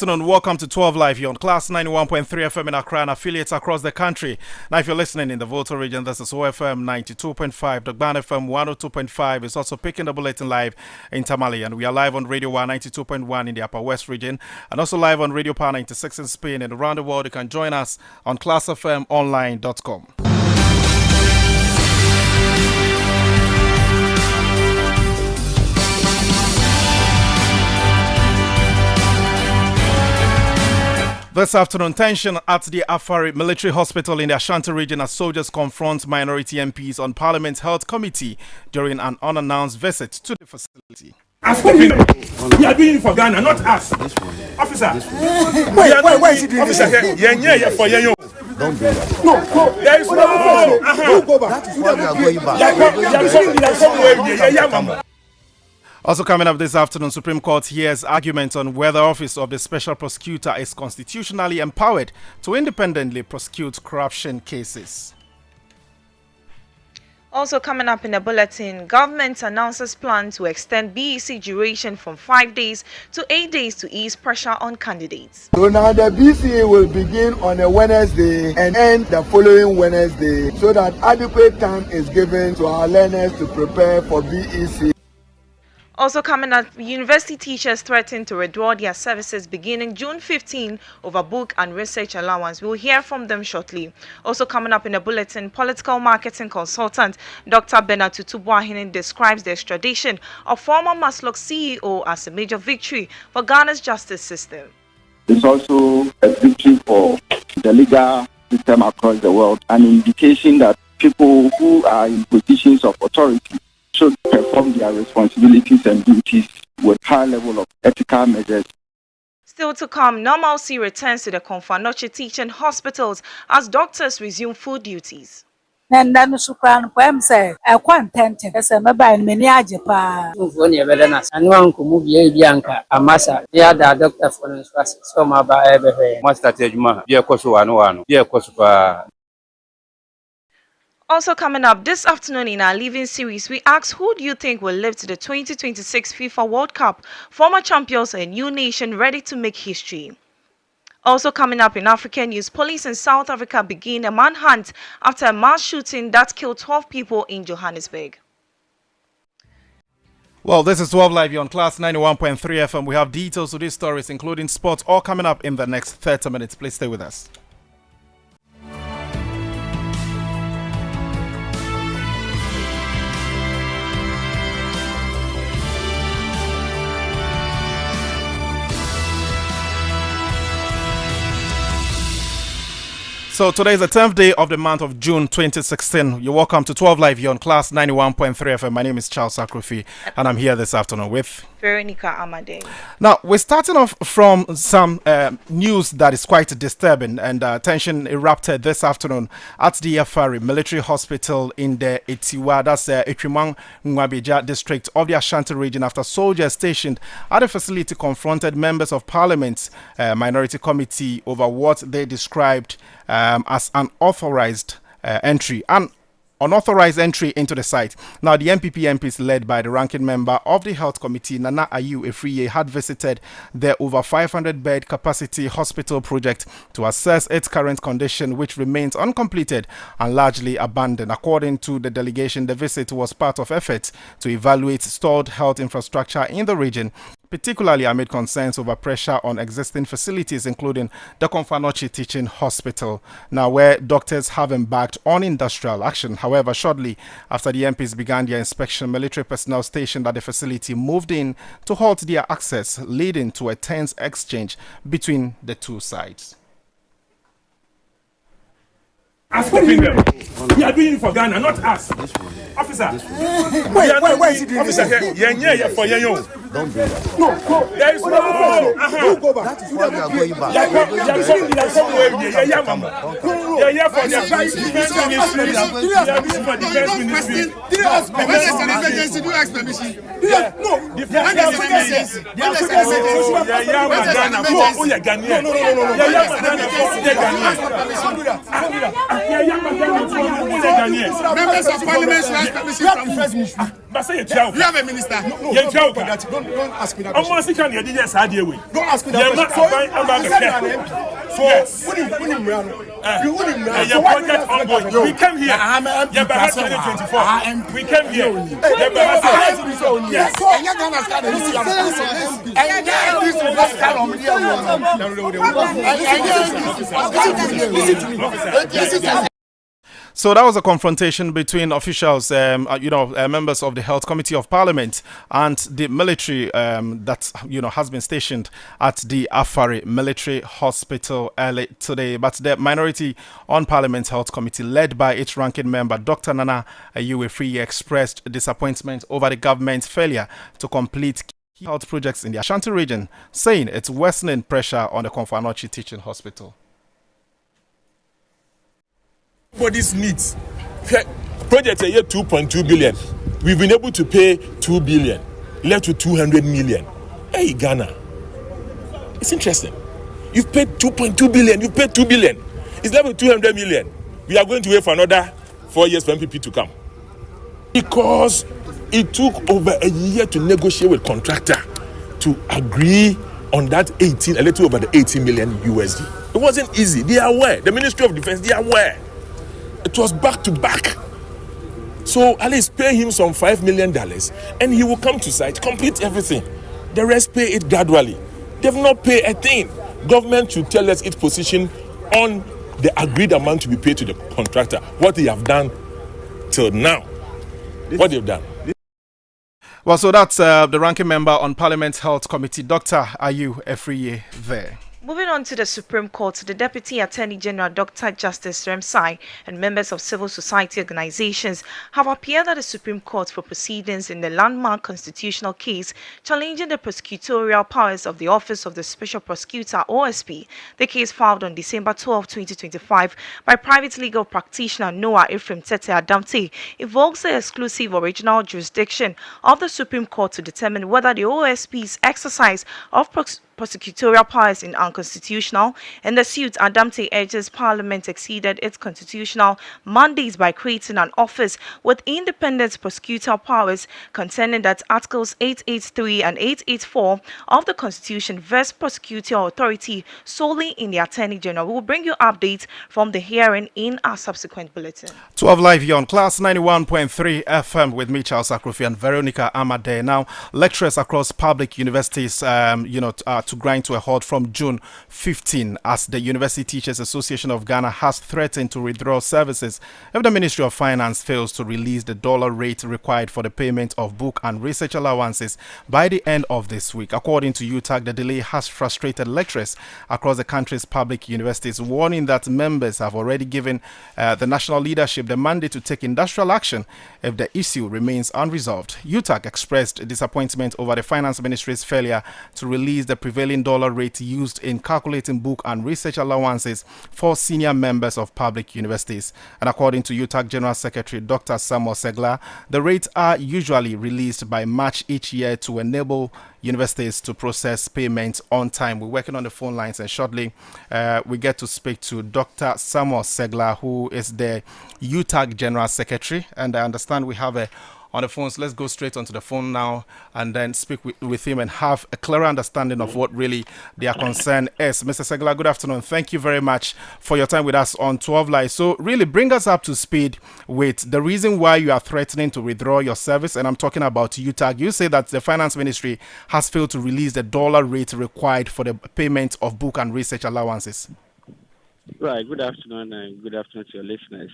Afternoon, welcome to 12 Live here on Class 91.3 FM in Accra and affiliates across the country. Now, if you're listening in the Volta region, this is OFM 92.5, Dogban FM 102.5. It's also picking the bulletin live in Tamale, and we are live on Radio 1 92.1 in the Upper West region, and also live on Radio Power 96 in Spain, and around the world. You can join us on classfmonline.com. This afternoon, tension at the Afari Military Hospital in the Ashanti region as soldiers confront minority MPs on Parliament's Health Committee during an unannounced visit to the facility. As for you, we are doing it for Ghana, not us. Officer, why is he doing this? Yeah, for you. Don't do that. No, there is no. Go back. That is why we are going back. Also coming up this afternoon, Supreme Court hears arguments on whether Office of the Special Prosecutor is constitutionally empowered to independently prosecute corruption cases. Also coming up in the bulletin, government announces plan to extend BEC duration from 5 days to 8 days to ease pressure on candidates. So now the BCA will begin on a Wednesday and end the following Wednesday so that adequate time is given to our learners to prepare for BEC. Also coming up, university teachers threaten to withdraw their services beginning June 15 over book and research allowance. We'll hear from them shortly. Also coming up in the bulletin, political marketing consultant Dr. Bernard Tutubuahinen describes the extradition of former Maslok CEO as a major victory for Ghana's justice system. It's also a victory for the legal system across the world, an indication that people who are in positions of authority should perform their responsibilities and duties with high level of ethical measures. Still to come, normalcy returns to the Konfanoche teaching hospitals as doctors resume full duties. Nenda nusukran poem say I content ese meba meni ajepa mfo ne bedana anu ankomu bia bianka amasa ya da doctor for instance so ma ba ebehwe master tejuma bia koso wano bia koso pa. Also coming up this afternoon in our Living series, we ask who do you think will live to the 2026 FIFA World Cup? Former champions, a new nation ready to make history. Also coming up in African news, police in South Africa begin a manhunt after a mass shooting that killed 12 people in Johannesburg. Well, this is 12 Live on Class 91.3 FM. We have details to these stories, including sports, all coming up in the next 30 minutes. Please stay with us. So today is the 10th day of the month of June 2016. You're welcome to 12 Live here on Class 91.3 FM. My name is Charles Akrofi, and I'm here this afternoon with Veronica Amade. Now, we're starting off from some news that is quite disturbing, and tension erupted this afternoon at the Afari Military Hospital in the Etiwa, that's Etrimang Nwabija district of the Ashanti region, after soldiers stationed at the facility confronted members of Parliament's Minority Committee over what they described as unauthorized entry into the site. Now, the MPs led by the ranking member of the Health Committee, Nana Ayu Efriye, had visited the over 500-bed capacity hospital project to assess its current condition, which remains uncompleted and largely abandoned. According to the delegation, the visit was part of efforts to evaluate stalled health infrastructure in the region, particularly amid concerns over pressure on existing facilities, including the Konfanoche Teaching Hospital, now where doctors have embarked on industrial action. However, shortly after the MPs began their inspection, military personnel stationed at the facility moved in to halt their access, leading to a tense exchange between the two sides. As for you, we are doing it for Ghana, not us. Officer, Why is he doing this? Yeah, for you. Don't do that. No, there is no. Go back. That is why we are going back. are here for the defense ministry. We are here for defense ministry. Do you ask permission? No, defense ministry. Members of parliament should ask permission from who? You have a minister. Don't ask me that question. Don't ask me that question. We came here. We came here. So that was a confrontation between officials, members of the Health Committee of Parliament and the military that has been stationed at the Afari Military Hospital early today. But the Minority on Parliament Health Committee, led by its ranking member, Dr. Nana Ayuwe, expressed disappointment over the government's failure to complete key health projects in the Ashanti region, saying it's worsening pressure on the Konfanochi Teaching Hospital. Everybody's needs. Project a year 2.2 billion. We've been able to pay 2 billion, left with 200 million. Hey, Ghana. It's interesting. You've paid 2.2 billion, you've paid 2 billion. It's left with 200 million. We are going to wait for another 4 years for MPP to come. Because it took over a year to negotiate with contractor to agree on that a little over the 18 million USD. It wasn't easy. They are aware. The Ministry of Defense, they are aware. It was back to back. So at least pay him some $5 million and he will come to site, complete everything. The rest pay it gradually. They've not paid a thing. Government should tell us its position on the agreed amount to be paid to the contractor. What they have done till now. What they've done. Well, so that's the ranking member on Parliament Health Committee, Dr. Ayu Efriye there. Moving on to the Supreme Court, the Deputy Attorney General Dr. Justice Remsai and members of civil society organizations have appeared at the Supreme Court for proceedings in the landmark constitutional case challenging the prosecutorial powers of the Office of the Special Prosecutor (OSP). The case filed on December 12, 2025 by private legal practitioner Noah Ephraim Tete Adamte invokes the exclusive original jurisdiction of the Supreme Court to determine whether the OSP's exercise of prosecutorial powers in unconstitutional. In the suit, Adamte urges Parliament exceeded its constitutional mandates by creating an office with independent prosecutorial powers, contending that Articles 883 and 884 of the Constitution vest prosecutorial authority solely in the Attorney General. We will bring you updates from the hearing in our subsequent bulletin. 12 live here on Class 91.3 FM with me, Charles Akrofi and Veronica Amade. Now, lecturers across public universities, to grind to a halt from June 15 as the University Teachers Association of Ghana has threatened to withdraw services if the Ministry of Finance fails to release the dollar rate required for the payment of book and research allowances by the end of this week. According to UTAG, the delay has frustrated lecturers across the country's public universities, warning that members have already given the national leadership the mandate to take industrial action if the issue remains unresolved. UTAG expressed disappointment over the Finance Ministry's failure to release the prevailing dollar rate used in calculating book and research allowances for senior members of public universities. And according to UTAG General Secretary Dr. Samuel Segla, the rates are usually released by March each year to enable universities to process payments on time. We're working on the phone lines, and shortly we get to speak to Dr. Samuel Segla, who is the UTAG General Secretary. And I understand we have on the phones. Let's go straight onto the phone now and then speak with him and have a clearer understanding of what really their concern is. Mr. Segla, good afternoon. Thank you very much for your time with us on 12 Live. So really bring us up to speed with the reason why you are threatening to withdraw your service. And I'm talking about UTAG. You say that the Finance Ministry has failed to release the dollar rate required for the payment of book and research allowances. Right. Good afternoon, and good afternoon to your listeners.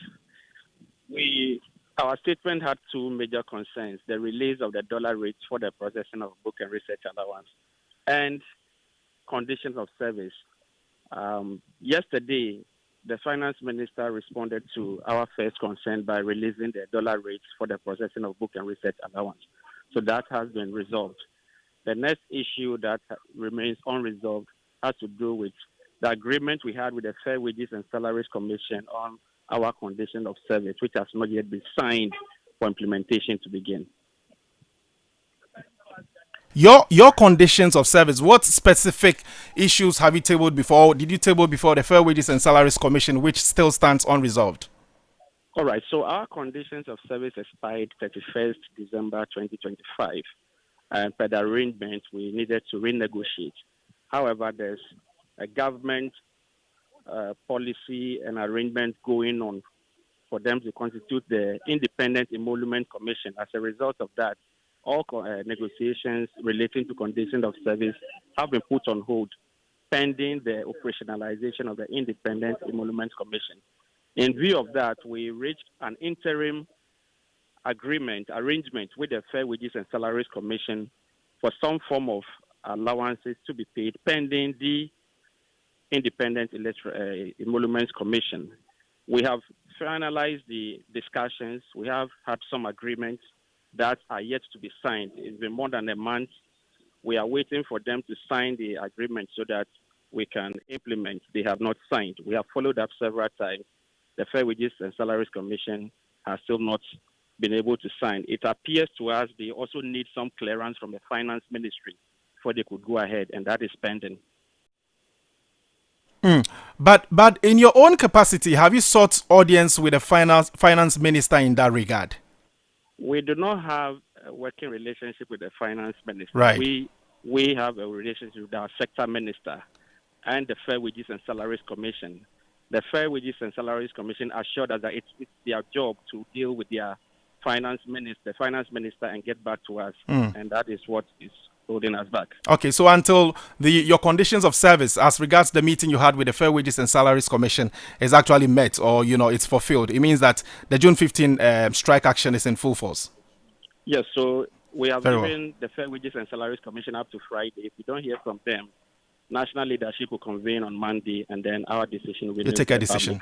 Our statement had two major concerns: the release of the dollar rates for the processing of book and research allowance and conditions of service. Yesterday, the finance minister responded to our first concern by releasing the dollar rates for the processing of book and research allowance. So that has been resolved. The next issue that remains unresolved has to do with the agreement we had with the Fair Wages and Salaries Commission on our condition of service, which has not yet been signed for implementation to begin. Your conditions of service, what specific issues have you tabled before? Did you table before the Fair Wages and Salaries Commission, which still stands unresolved? All right, so our conditions of service expired 31st December 2025, and per the arrangement, we needed to renegotiate. However, there's a government policy and arrangement going on for them to constitute the Independent Emolument Commission. As a result of that, all negotiations relating to conditions of service have been put on hold pending the operationalization of the Independent Emolument Commission. In view of that, we reached an interim arrangement with the Fair Wages and Salaries Commission for some form of allowances to be paid pending the Independent Emoluments Commission. We have finalized the discussions. We have had some agreements that are yet to be signed. It's been more than a month. We are waiting for them to sign the agreement so that we can implement. They have not signed. We have followed up several times. The Fair Wages and Salaries Commission has still not been able to sign. It appears to us they also need some clearance from the Finance Ministry before they could go ahead, and that is pending. But in your own capacity, have you sought audience with the finance minister in that regard? We do not have a working relationship with the Finance Minister. Right. We have a relationship with our sector minister and the Fair Wages and Salaries Commission. The Fair Wages and Salaries Commission assured us that it's their job to deal with their finance minister, and get back to us, and that is what is holding us back. Okay, so until your conditions of service, as regards the meeting you had with the Fair Wages and Salaries Commission, is actually met, or it's fulfilled, it means that the June 15 strike action is in full force. Yes, so we have given the Fair Wages and Salaries Commission up to Friday. If we don't hear from them, national leadership will convene on Monday, and then our decision will be. You take a decision.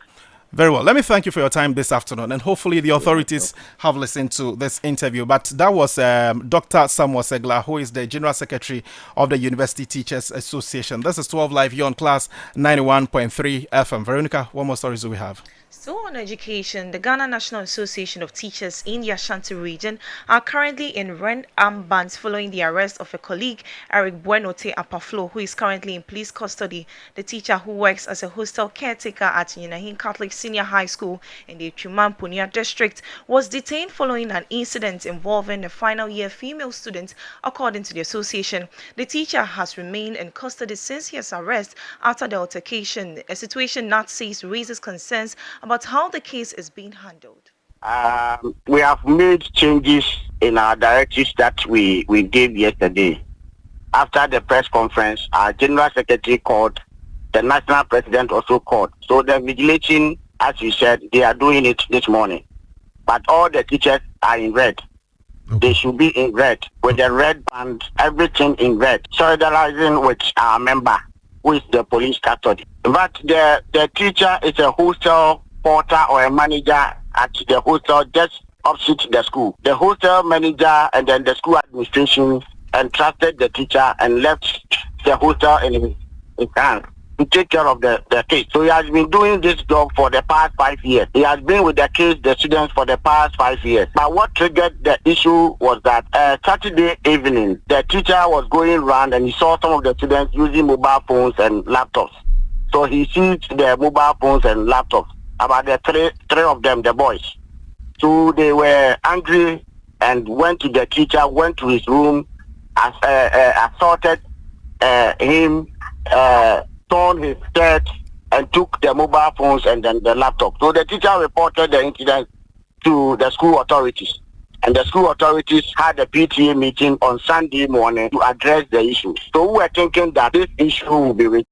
Very well. Let me thank you for your time this afternoon, and hopefully the authorities have listened to this interview. But that was Dr. Samuel Segla, who is the General Secretary of the University Teachers Association. This is 12 Live here on Class 91.3 FM. Veronica, what more stories do we have? So on education, the Ghana National Association of Teachers in the Ashanti region are currently in red armbands following the arrest of a colleague, Eric Buenote Apaflo, who is currently in police custody. The teacher, who works as a hostel caretaker at Yinahin Catholic Senior High School in the Chuman Punia district, was detained following an incident involving a final year female student, according to the association. The teacher has remained in custody since his arrest after the altercation, a situation NAT says raises concerns about how the case is being handled. We have made changes in our directives that we gave yesterday. After the press conference, our General Secretary called, the National President also called. So the vigilation, as you said, they are doing it this morning. But all the teachers are in red. Okay. They should be in red, with the red band, everything in red, solidarizing with our member, who is the police custody. But the teacher is a hostel porter or a manager at the hostel just opposite the school. The hostel manager and then the school administration entrusted the teacher and left the hostel in his hands to take care of the case. So he has been doing this job for the past 5 years. He has been with the case, the students, for the past 5 years. But what triggered the issue was that Saturday evening, the teacher was going around and he saw some of the students using mobile phones and laptops. So he seized the mobile phones and laptops, about the three of them, the boys. So they were angry and went to the teacher, went to his room, assaulted him, torn his shirt, and took the mobile phones and then the laptop. So the teacher reported the incident to the school authorities. And the school authorities had a PTA meeting on Sunday morning to address the issue. So we were thinking that this issue will be resolved.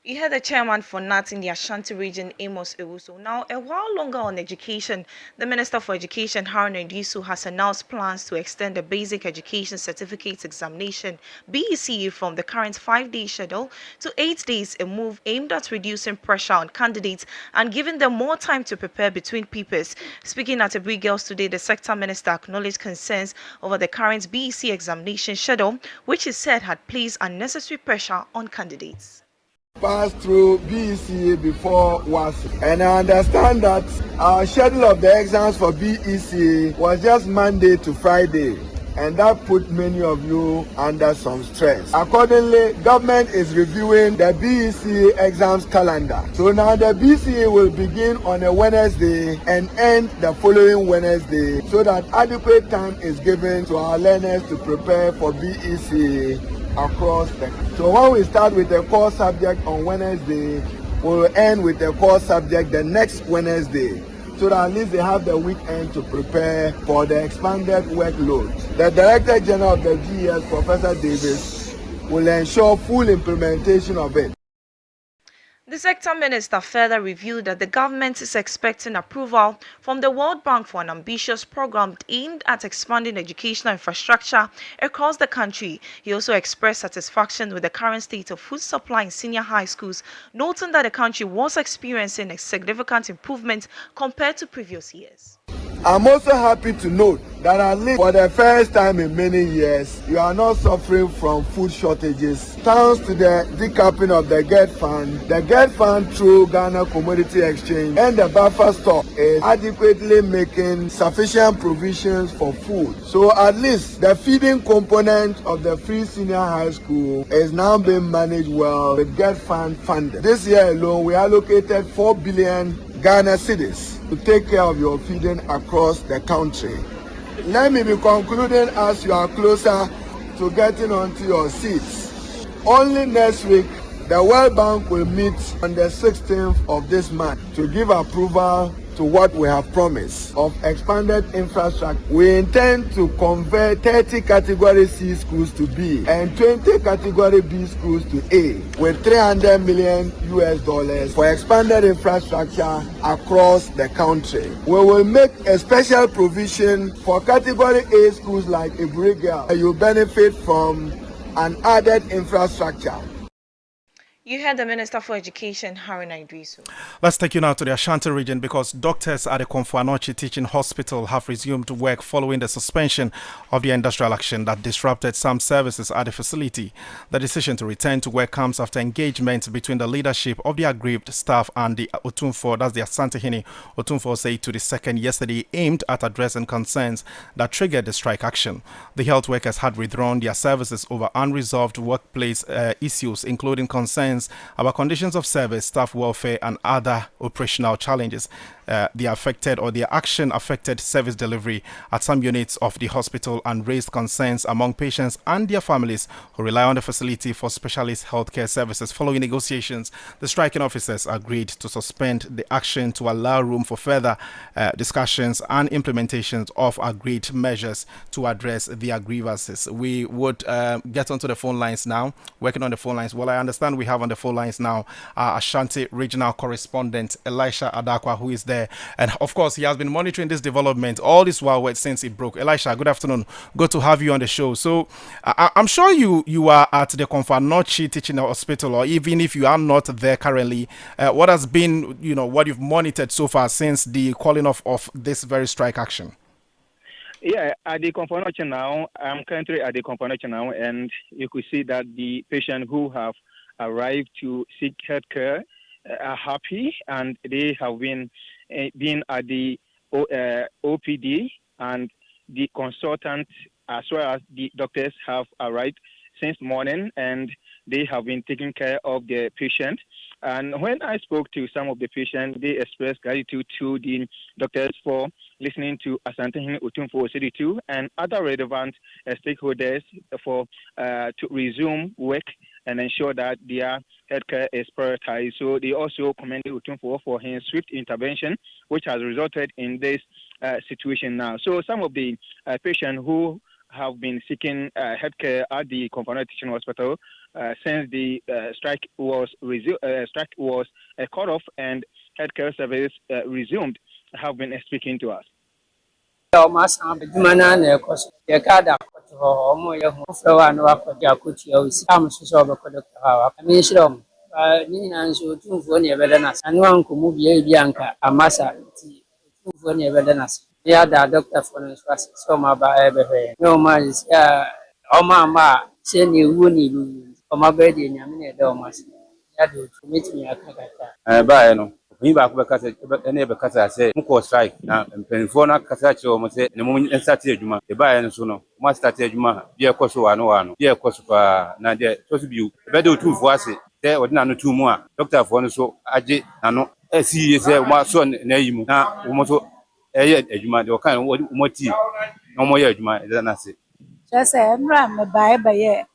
You heard the chairman for NAT in the Ashanti region, Amos Ewuso. Now, a while longer on education, the Minister for Education, Haruna Iddrisu, has announced plans to extend the Basic Education Certificate Examination, BECE, from the current 5-day schedule to 8 days, a move aimed at reducing pressure on candidates and giving them more time to prepare between papers. Speaking at a Big Girls today, the sector minister acknowledged concerns over the current BECE examination schedule, which he said had placed unnecessary pressure on candidates. Passed through BECA before WASI. And I understand that our schedule of the exams for BECA was just Monday to Friday. And that put many of you under some stress. Accordingly, government is reviewing the BECA exams calendar. So now the BCA will begin on a Wednesday and end the following Wednesday so that adequate time is given to our learners to prepare for BECA across the country. So when we start with the core subject on Wednesday, we'll end with the core subject the next Wednesday, so that at least they have the weekend to prepare for the expanded workload. The Director General of the GES, Professor Davis, will ensure full implementation of it. The sector minister further revealed that the government is expecting approval from the World Bank for an ambitious program aimed at expanding educational infrastructure across the country. He also expressed satisfaction with the current state of food supply in senior high schools, noting that the country was experiencing a significant improvement compared to previous years. I'm also happy to note that at least for the first time in many years, you are not suffering from food shortages. Thanks to the decoupling of the GET Fund through Ghana Commodity Exchange and the buffer stock is adequately making sufficient provisions for food. So at least the feeding component of the free senior high school is now being managed well with GET Fund funding. This year alone, we allocated 4 billion Ghana cedis to take care of your feeding across the country. Let me be concluding as you are closer to getting onto your seats. Only next week, the World Bank will meet on the 16th of this month to give approval to what we have promised of expanded infrastructure. We intend to convert 30 category C schools to B and 20 category B schools to A with $300 million for expanded infrastructure across the country. We will make a special provision for category A schools like Ibriga. You benefit from an added infrastructure. You heard the Minister for Education, Haruna Idrisu. Let's take you now to the Ashanti region because doctors at the Komfo Teaching Hospital have resumed work following the suspension of the industrial action that disrupted some services at the facility. The decision to return to work comes after engagement between the leadership of the aggrieved staff and the Otumfo, that's the Asante Hene Otumfo, said to the second yesterday, aimed at addressing concerns that triggered the strike action. The health workers had withdrawn their services over unresolved workplace issues, including concerns about conditions of service, staff welfare, and other operational challenges. The action affected service delivery at some units of the hospital and raised concerns among patients and their families who rely on the facility for specialist healthcare services. Following negotiations, the striking officers agreed to suspend the action to allow room for further discussions and implementations of agreed measures to address the grievances. We would get onto the phone lines now, working on the phone lines. Well, I understand we have on the phone lines now Ashanti regional correspondent Elisha Adakwa, who is there. And of course, he has been monitoring this development all this while since it broke. Elisha, good afternoon. Good to have you on the show. So I'm sure you are at the Komfo Teaching Hospital, or even if you are not there currently, what has been, what you've monitored so far since the calling off of this very strike action? Yeah, at the Komfo now, I'm currently at the Komfo now, and you could see that the patients who have arrived to seek health care are happy, and they have been at the OPD, and the consultant as well as the doctors have arrived since morning, and they have been taking care of the patient. And when I spoke to some of the patients, they expressed gratitude to the doctors for listening to Asante Hene Otumfo CD2 and other relevant stakeholders for to resume work and ensure that their healthcare is prioritized. So they also commended Otumfo for his swift intervention, which has resulted in this situation now. So some of the patients who have been seeking healthcare at the Komfo Teaching Hospital since the strike was cut off and healthcare service resumed have been speaking to us. Yeah, the doctor for us was so my baby. No man is Oma, send you woony, or my bed in Yamina Domas. that they meet me at By no. We back because any because I say, Muko strike now, and Penfona Casacho almost said, the moment and Saturday Juma, the buy and soon, must start Juma, dear Kosovo, no one, dear Kosovo, Nadia, Tosu, better two for us, there or none two more. Doctor for so, Aji, Nano, see, is my son, name, now, almost a Juma, or kind of what tea, no more Juma, than I say. Kyerɛ sɛ mmerɛ a mebaeɛ bɛyɛ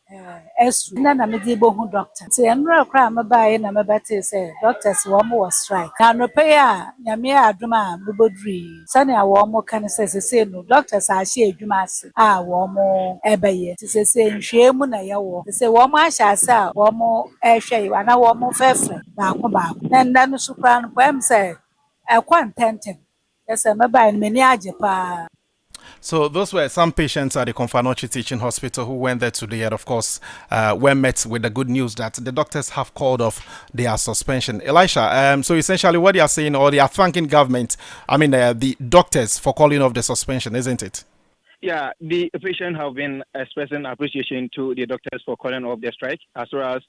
ɛsu na mede bɛhu doctor nti mmerɛ koraa a mebaeɛ na mebɛtee sɛ doctors wɔn wɔ strike na anɔpɛ yi a nyame yɛ adom a mebɛdurii sɛnea wɔn ka no sɛ sesei no doctors ahyɛ adwuma ase a wɔn ɛbɛyɛ nti sesei nhwee mu na yɛwɔ sesei wɔn ahyɛ ase a wɔn ɛrehwɛ yi anaa wɔn fɛfrɛ baako baako na nnɛ no so koraa no pɛm sɛ ɛkɔ ntɛntɛm kyerɛ sɛ mebaeɛ no m'ani agye paa. So those were some patients at the Konfanochi Teaching Hospital who went there today, and of course, were met with the good news that the doctors have called off their suspension. Elisha, so essentially what they are saying, or they are thanking government, the doctors for calling off the suspension, isn't it? Yeah, the patients have been expressing appreciation to the doctors for calling off the strike, as well as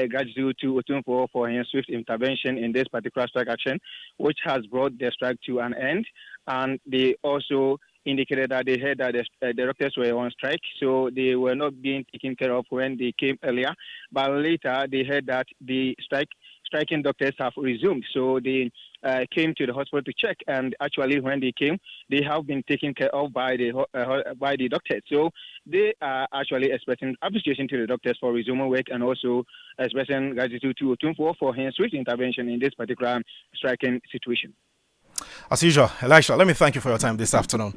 gratitude to Otunfo for his swift intervention in this particular strike action, which has brought the strike to an end. And they also indicated that they heard that the doctors were on strike, so they were not being taken care of when they came earlier. But later, they heard that the striking doctors have resumed, so they came to the hospital to check. And actually, when they came, they have been taken care of by the doctors. So they are actually expressing appreciation to the doctors for resuming work, and also expressing gratitude to Otunfo for his swift intervention in this particular striking situation. As usual, Elisha, let me thank you for your time this afternoon.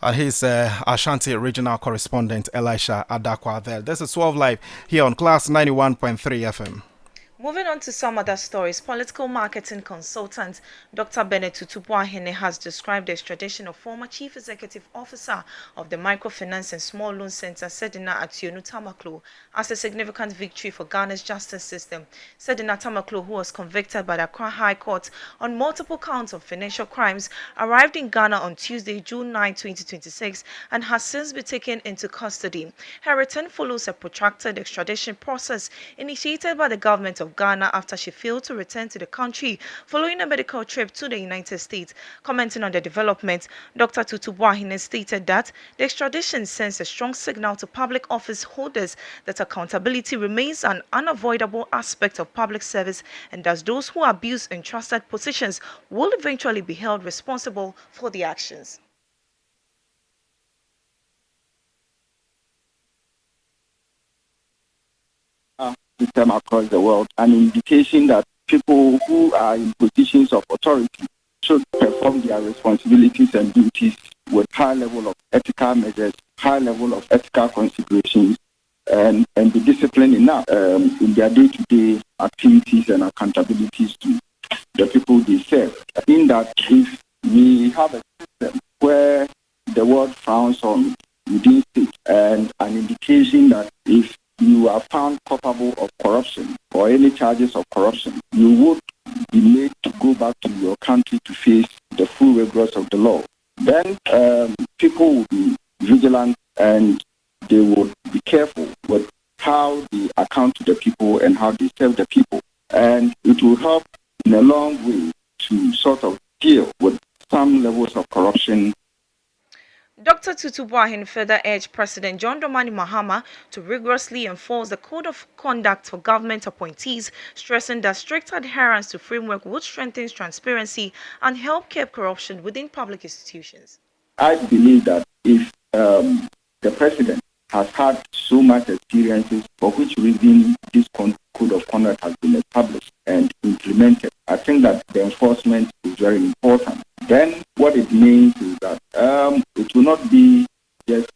And he's Ashanti regional correspondent Elisha Adakwa there. This is 12 Live here on Class 91.3 FM. Moving on to some other stories, political marketing consultant Dr. Bennett Tutubuahene has described the extradition of former Chief Executive Officer of the Microfinance and Small Loan Center, Sedina Ationu Tamaklo, as a significant victory for Ghana's justice system. Sedina Tamaklo, who was convicted by the Accra High Court on multiple counts of financial crimes, arrived in Ghana on Tuesday, June 9, 2026, and has since been taken into custody. Her return follows a protracted extradition process initiated by the government of Ghana after she failed to return to the country following a medical trip to the United States. Commenting on the development, Dr. Tutubuahene stated that the extradition sends a strong signal to public office holders that accountability remains an unavoidable aspect of public service, and that those who abuse entrusted positions will eventually be held responsible for their actions. System across the world, an indication that people who are in positions of authority should perform their responsibilities and duties with high level of ethical measures, high level of ethical considerations, and be disciplined enough in their day-to-day activities and accountabilities to the people they serve. I think that if we have a system where the world frowns on within state and an indication that if you are found culpable of corruption or any charges of corruption, you would be made to go back to your country to face the full rigors of the law. Then people will be vigilant and they would be careful with how they account to the people and how they serve the people. And it will help in a long way to sort of deal with some levels of corruption. Dr. Tutubuahene further urged President John Dramani Mahama to rigorously enforce the Code of Conduct for government appointees, stressing that strict adherence to framework would strengthen transparency and help curb corruption within public institutions. I believe that if the president has had so much experiences for which reason this Code of Conduct has been established and implemented, I think that the enforcement is very important. Then what it means is that it will not be just,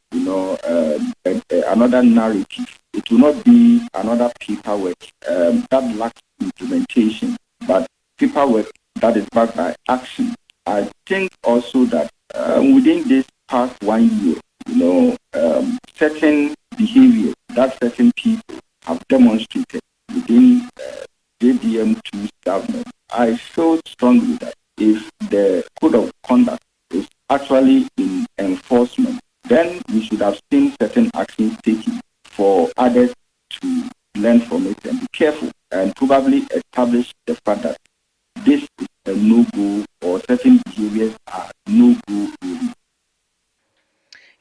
another narrative. It will not be another paperwork that lacks implementation, but paperwork that is backed by action. I think also that within this past 1 year, certain behavior that certain people have demonstrated within JDM2's government, I feel strongly that if the Code of Conduct is actually in enforcement, then we should have seen certain actions taken for others to learn from it and be careful. And probably clearly establish the fact that this is a no-go or certain behaviors are no-go.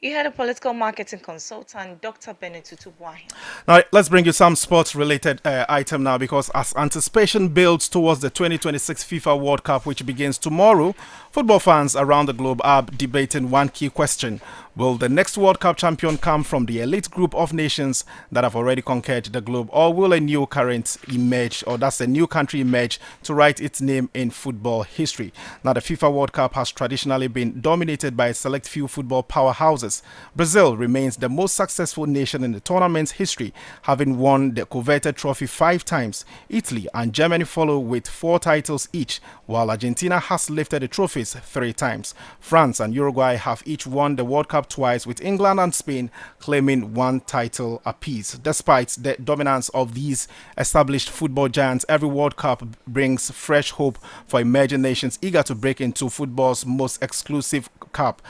You had a political marketing consultant, Dr. Bennett Tutubuahi. Now, let's bring you some sports-related item now, because as anticipation builds towards the 2026 FIFA World Cup, which begins tomorrow, football fans around the globe are debating one key question. Will the next World Cup champion come from the elite group of nations that have already conquered the globe, or will a new current emerge, or that's a new country emerge to write its name in football history? Now, the FIFA World Cup has traditionally been dominated by a select few football powerhouses. Brazil remains the most successful nation in the tournament's history, having won the coveted trophy 5 times. Italy and Germany follow with 4 titles each, while Argentina has lifted the trophies 3 times. France and Uruguay have each won the World Cup twice, with England and Spain claiming 1 title apiece. Despite the dominance of these established football giants, every World Cup brings fresh hope for emerging nations eager to break into football's most exclusive cup.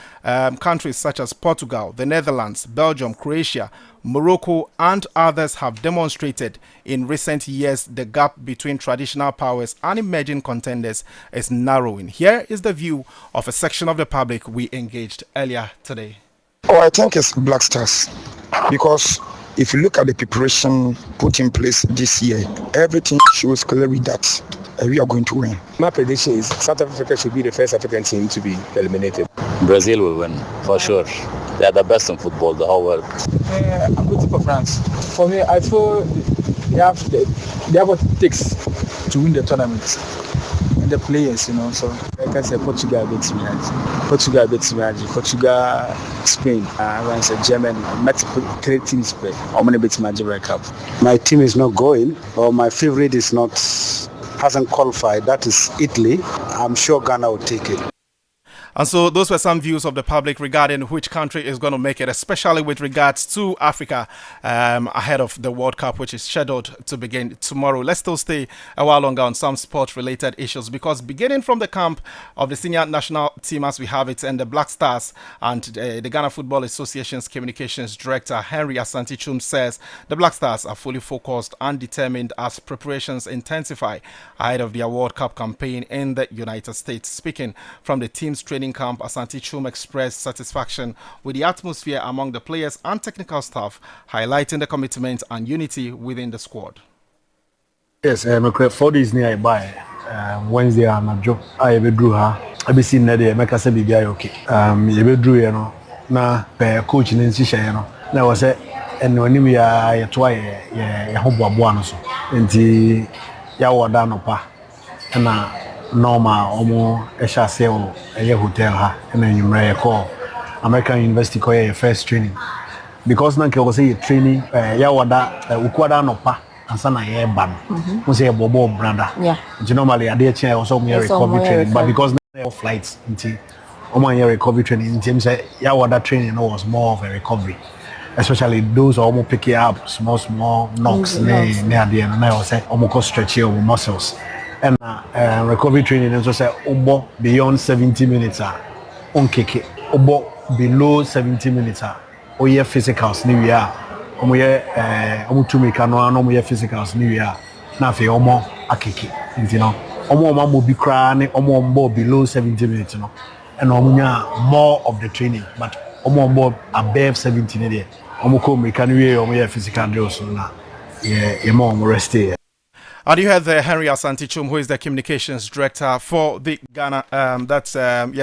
Countries such as Portugal, the Netherlands, Belgium, Croatia, Morocco, and others have demonstrated in recent years the gap between traditional powers and emerging contenders is narrowing. Here is the view of a section of the public we engaged earlier today. Oh, I think it's Black Stars, because if you look at the preparation put in place this year, everything shows clearly that we are going to win. My prediction is South Africa should be the first African team to be eliminated. Brazil will win, for sure. They are the best in football, the whole world. I'm rooting for France. For me, I feel they have what it takes to win the tournament. And the players, you know, so like I said, Portugal beats me. Portugal, Spain, I said Germany. Met 3 teams play. How many beats my World Cup? My team is not going, or my favorite hasn't qualified. That is Italy. I'm sure Ghana will take it. And so those were some views of the public regarding which country is going to make it, especially with regards to Africa ahead of the World Cup, which is scheduled to begin tomorrow. Let's still stay a while longer on some sport-related issues, because beginning from the camp of the senior national team as we have it, and the Black Stars, and the Ghana Football Association's communications director, Henry Asante-Chum, says the Black Stars are fully focused and determined as preparations intensify ahead of their World Cup campaign in the United States. Speaking from the team's training camp, Asante-Chum expressed satisfaction with the atmosphere among the players and technical staff, highlighting the commitment and unity within the squad. Yes, 4 days nearby. Wednesday, I'm a job. I drew her. I've been seeing that they make us a big guy. Okay. You drew, you know. Now, coach in Sisha, you know. Now, I said, and when we are twice, yeah, hope one so. And the Yawadano pa. And normal omo esha se o eye hotel ha na nyumre call American University call your first training, because na ke go say training ya wada ukwada no pa ansa na ye ba no say bobo brother yeah normally ade eche also me recovery training, but because na flights nti omo ye recovery training nti say ya wada training was more of a recovery, especially those almo picking up small knocks ne ade no na say almo co stretch your muscles. And recovery training is also beyond 70 minutes on kick it. Below 70 minutes or your physicals new year. To make no physicals new year. Now for a kick it. You know, will be crying below 70 minutes, you know. And more of the training, but above 70 minutes. Make a physical drills now. Yeah, more rest here. And you heard Henry Asante-Chum, who is the communications director for the Ghana. That's Henry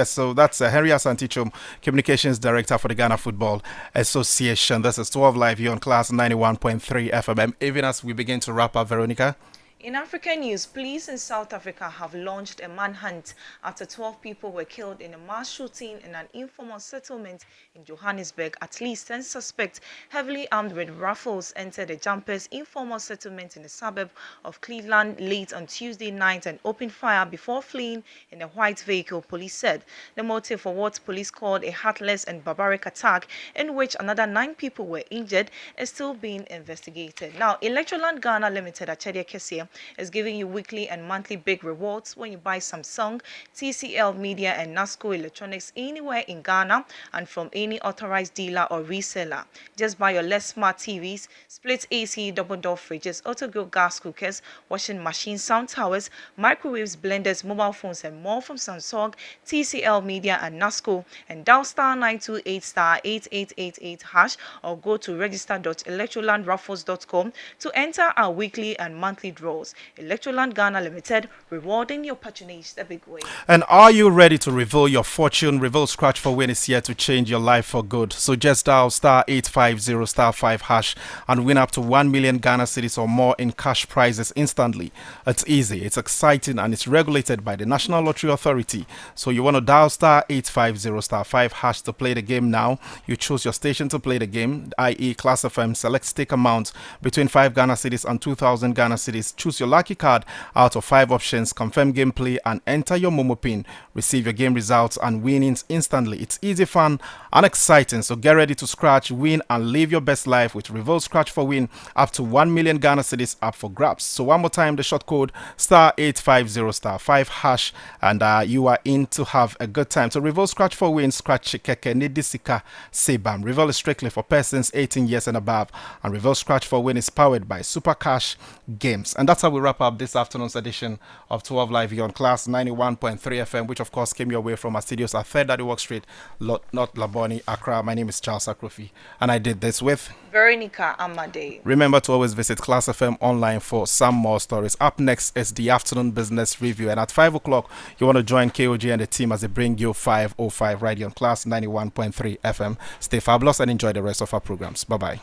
Asante-Chum, communications director for the Ghana Football Association. This is 12 Live here on Class 91.3 FM. Even as we begin to wrap up, Veronica. In African news, police in South Africa have launched a manhunt after 12 people were killed in a mass shooting in an informal settlement in Johannesburg. At least 10 suspects, heavily armed with rifles, entered the Jumpers informal settlement in the suburb of Cleveland late on Tuesday night and opened fire before fleeing in a white vehicle, police said. The motive for what police called a heartless and barbaric attack, in which another 9 people were injured, is still being investigated. Now, Electroland Ghana Limited, Achedia Kesia, is giving you weekly and monthly big rewards when you buy Samsung, TCL Media and NASCO Electronics anywhere in Ghana and from any authorized dealer or reseller. Just buy your less smart TVs, split AC, double door fridges, auto grill gas cookers, washing machines, sound towers, microwaves, blenders, mobile phones and more from Samsung, TCL Media and NASCO, and dial star 928 star 8888 hash or go to register.electrolandraffles.com to enter our weekly and monthly draws. Electroland Ghana Limited, rewarding your patronage the big way. And are you ready to reveal your fortune? Reveal Scratch for Win is here to change your life for good. So just dial star 850 star 5 hash and win up to 1 million Ghana cedis or more in cash prizes instantly. It's easy, it's exciting, and it's regulated by the National Lottery Authority. So you want to dial star 850 star 5 hash to play the game now. You choose your station to play the game, i.e. Class FM, select stake amount between 5 Ghana cedis and 2,000 Ghana cedis. Choose your lucky card out of 5 options, confirm gameplay and enter your Momo pin. Receive your game results and winnings instantly. It's easy, fun and exciting. So get ready to scratch, win and live your best life with Revolt Scratch for Win. Up to 1 million Ghana cedis up for grabs. So one more time, the short code star 850 star 5 hash and you are in to have a good time. So Revolt Scratch for Win, scratch keke nidisika sebam. Revolt is strictly for persons 18 years and above, and Revolt Scratch for Win is powered by Super Cash Games. And that's how we wrap up this afternoon's edition of 12 Live here on Class 91.3 FM, which of course came your way from our studios at 3rd Daddy Walk Street, Not Laboni, Accra. My name is Charles Akrofi, and I did this with Veronica Amade. Remember to always visit Class FM online for some more stories. Up next is the afternoon business review, and at 5 o'clock you want to join KOG and the team as they bring you 505 right here on Class 91.3 FM. Stay fabulous and enjoy the rest of our programs. Bye bye.